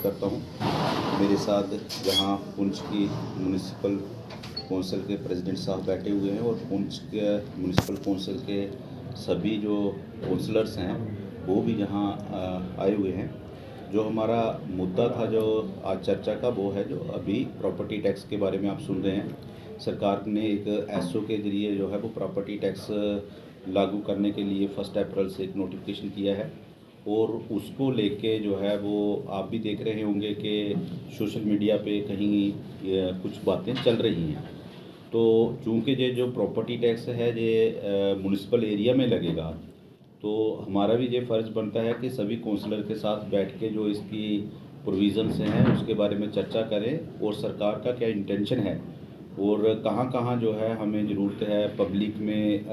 करता हूं। मेरे साथ यहाँ पुंछ की म्यूनिसिपल कौंसिल के प्रेसिडेंट साहब बैठे हुए हैं और पुंछ के म्यूनिसिपल कौंसिल के सभी जो काउंसलर्स हैं वो भी यहाँ आए हुए हैं। जो हमारा मुद्दा था जो आज चर्चा का, वो है जो अभी प्रॉपर्टी टैक्स के बारे में आप सुन रहे हैं। सरकार ने एक एसओ के ज़रिए जो है वो प्रॉपर्टी टैक्स लागू करने के लिए 1 अप्रैल से एक नोटिफिकेशन किया है और उसको लेके जो है वो आप भी देख रहे होंगे कि सोशल मीडिया पे कहीं कुछ बातें चल रही हैं। तो चूँकि ये जो प्रॉपर्टी टैक्स है ये म्यूनिसिपल एरिया में लगेगा, तो हमारा भी ये फ़र्ज़ बनता है कि सभी काउंसलर के साथ बैठ के जो इसकी प्रोविज़न्स हैं उसके बारे में चर्चा करें और सरकार का क्या इंटेंशन है और कहाँ-कहाँ जो है हमें ज़रूरत है पब्लिक में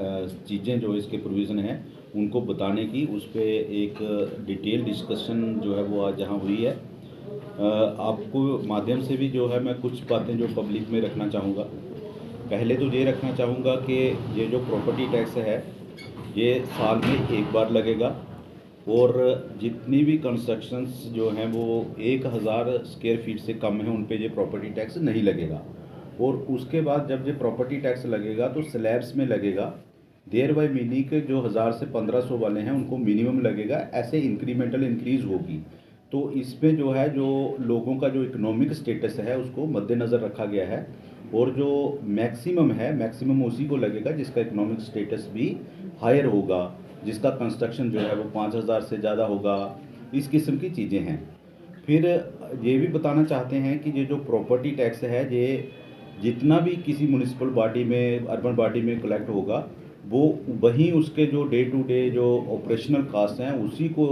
चीज़ें जो इसके प्रोविज़न हैं उनको बताने की, उस पे एक डिटेल डिस्कशन जो है वो आज यहाँ हुई है। आपको माध्यम से भी जो है मैं कुछ बातें जो पब्लिक में रखना चाहूँगा। पहले तो ये रखना चाहूँगा कि ये जो प्रॉपर्टी टैक्स है ये साल में एक बार लगेगा और जितनी भी कंस्ट्रक्शंस जो हैं वो 1000 स्क्वायर फीट से कम है उन पे ये प्रॉपर्टी टैक्स नहीं लगेगा। और उसके बाद जब ये प्रॉपर्टी टैक्स लगेगा तो स्लैब्स में लगेगा। देयर बाय मीनिंग के जो 1000 से 1500 वाले हैं उनको मिनिमम लगेगा, ऐसे इंक्रीमेंटल इंक्रीज़ होगी। तो इसमें जो है जो लोगों का जो इकोनॉमिक स्टेटस है उसको मद्देनज़र रखा गया है और जो मैक्सिमम है मैक्सिमम उसी को लगेगा जिसका इकोनॉमिक स्टेटस भी हायर होगा, जिसका कंस्ट्रक्शन जो है वो 5000 से ज़्यादा होगा। इस किस्म की चीज़ें हैं। फिर ये भी बताना चाहते हैं कि ये जो प्रॉपर्टी टैक्स है ये जितना भी किसी म्युनिसिपल बॉडी में अर्बन बॉडी में कलेक्ट होगा वो वहीं उसके जो डे टू डे जो ऑपरेशनल कास्ट हैं उसी को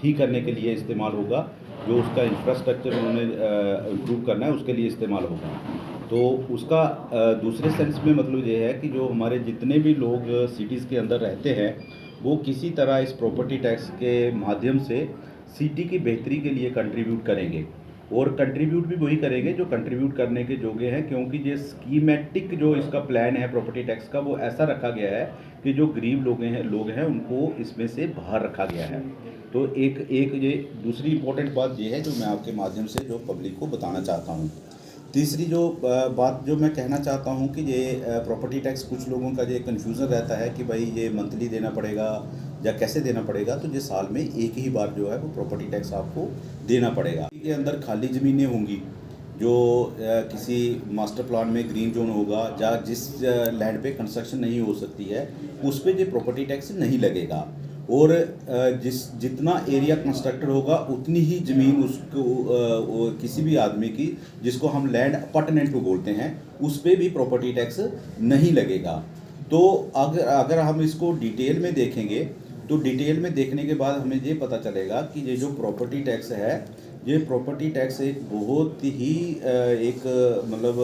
ठीक करने के लिए इस्तेमाल होगा। जो उसका इंफ्रास्ट्रक्चर उन्होंने इम्प्रूव करना है उसके लिए इस्तेमाल होगा। तो उसका दूसरे सेंस में मतलब ये है कि जो हमारे जितने भी लोग सिटीज़ के अंदर रहते हैं वो किसी तरह इस प्रॉपर्टी टैक्स के माध्यम से सिटी की बेहतरी के लिए कंट्रीब्यूट करेंगे और कंट्रीब्यूट भी वही करेंगे जो कंट्रीब्यूट करने के योग्य हैं, क्योंकि ये स्कीमेटिक जो इसका प्लान है प्रॉपर्टी टैक्स का वो ऐसा रखा गया है कि जो गरीब लोग हैं उनको इसमें से बाहर रखा गया है। तो एक ये दूसरी इम्पोर्टेंट बात ये है जो मैं आपके माध्यम से जो पब्लिक को बताना चाहता हूँ। तीसरी जो बात जो मैं कहना चाहता हूँ कि ये प्रॉपर्टी टैक्स कुछ लोगों का ये कन्फ्यूज़न रहता है कि भाई ये मंथली देना पड़ेगा या कैसे देना पड़ेगा। तो ये साल में एक ही बार जो है वो प्रॉपर्टी टैक्स आपको देना पड़ेगा। के अंदर खाली ज़मीनें होंगी जो किसी मास्टर प्लान में ग्रीन जोन होगा या जिस लैंड पे कंस्ट्रक्शन नहीं हो सकती है उस पर ये प्रॉपर्टी टैक्स नहीं लगेगा और जितना एरिया कंस्ट्रक्टेड होगा उतनी ही ज़मीन उसको किसी भी आदमी की जिसको हम लैंड अपार्टमेंट को बोलते हैं उस पर भी प्रॉपर्टी टैक्स नहीं लगेगा। तो अगर हम इसको डिटेल में देखेंगे तो डिटेल में देखने के बाद हमें ये पता चलेगा कि ये जो प्रॉपर्टी टैक्स है ये प्रॉपर्टी टैक्स एक बहुत ही एक मतलब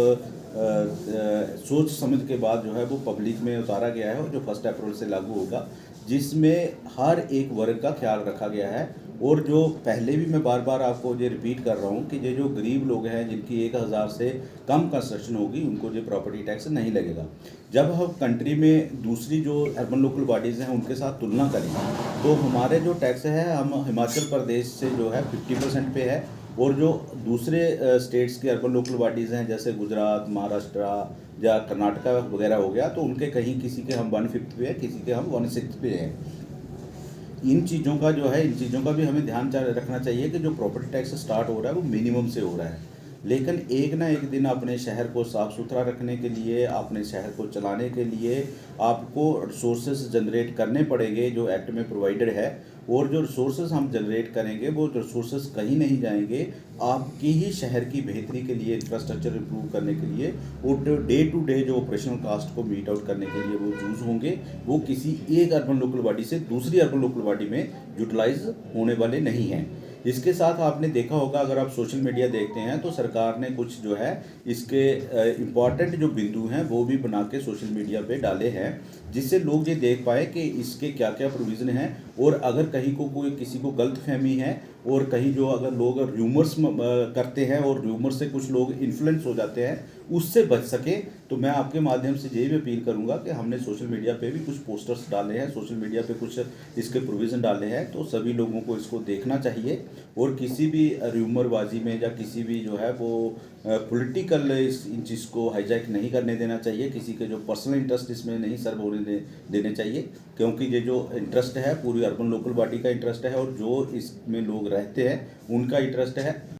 सोच समझ के बाद जो है वो पब्लिक में उतारा गया है और जो 1 अप्रैल से लागू होगा, जिसमें हर एक वर्ग का ख्याल रखा गया है। और जो पहले भी मैं बार बार आपको ये रिपीट कर रहा हूँ कि ये जो गरीब लोग हैं जिनकी 1000 से कम कंस्ट्रक्शन होगी उनको ये प्रॉपर्टी टैक्स नहीं लगेगा। जब हम कंट्री में दूसरी जो अर्बन लोकल बॉडीज़ हैं उनके साथ तुलना करें तो हमारे जो टैक्स है हम हिमाचल प्रदेश से जो है 50% पे है और जो दूसरे स्टेट्स के अर्बन लोकल बॉडीज़ हैं जैसे गुजरात, महाराष्ट्र या कर्नाटका वगैरह हो गया तो उनके कहीं किसी के हम 1/5 पे है, किसी के हम 1/6 पे हैं। इन चीज़ों का भी हमें ध्यान रखना चाहिए कि जो प्रॉपर्टी टैक्स स्टार्ट हो रहा है वो मिनिमम से हो रहा है, लेकिन एक ना एक दिन अपने शहर को साफ़ सुथरा रखने के लिए, अपने शहर को चलाने के लिए आपको रिसोर्सेज जनरेट करने पड़ेंगे जो एक्ट में प्रोवाइडेड है। और जो रिसोर्सेज हम जनरेट करेंगे वो रिसोर्सेज कहीं नहीं जाएंगे, आपकी ही शहर की बेहतरी के लिए, इंफ्रास्ट्रक्चर इंप्रूव करने के लिए और डे टू डे जो ऑपरेशनल कास्ट को मीट आउट करने के लिए वो यूज़ होंगे। वो किसी एक अर्बन लोकल बॉडी से दूसरी अर्बन लोकल बॉडी में यूटिलाइज होने वाले नहीं हैं। इसके साथ आपने देखा होगा, अगर आप सोशल मीडिया देखते हैं तो सरकार ने कुछ जो है इसके इम्पॉर्टेंट जो बिंदु हैं वो भी बना के सोशल मीडिया पे डाले हैं, जिससे लोग ये देख पाए कि इसके क्या क्या प्रोविज़न हैं, और अगर कहीं को कोई किसी को गलतफहमी है और कहीं जो अगर लोग र्यूमर्स करते हैं और र्यूमर से कुछ लोग इन्फ्लुएंस हो जाते हैं, उससे बच सके। तो मैं आपके माध्यम से यही भी अपील करूंगा कि हमने सोशल मीडिया पे भी कुछ पोस्टर्स डाले हैं, सोशल मीडिया पे कुछ इसके प्रोविज़न डाले हैं, तो सभी लोगों को इसको देखना चाहिए और किसी भी र्यूमरबाजी में या किसी भी जो है वो पॉलिटिकल इन चीज़ को हाईजैक नहीं करने देना चाहिए, किसी के जो पर्सनल इंटरेस्ट इसमें नहीं सर्व होने देने चाहिए, क्योंकि ये जो इंटरेस्ट है पूरी अर्बन लोकल बॉडी का इंटरेस्ट है और जो इसमें लोग रहते हैं उनका इंटरेस्ट है।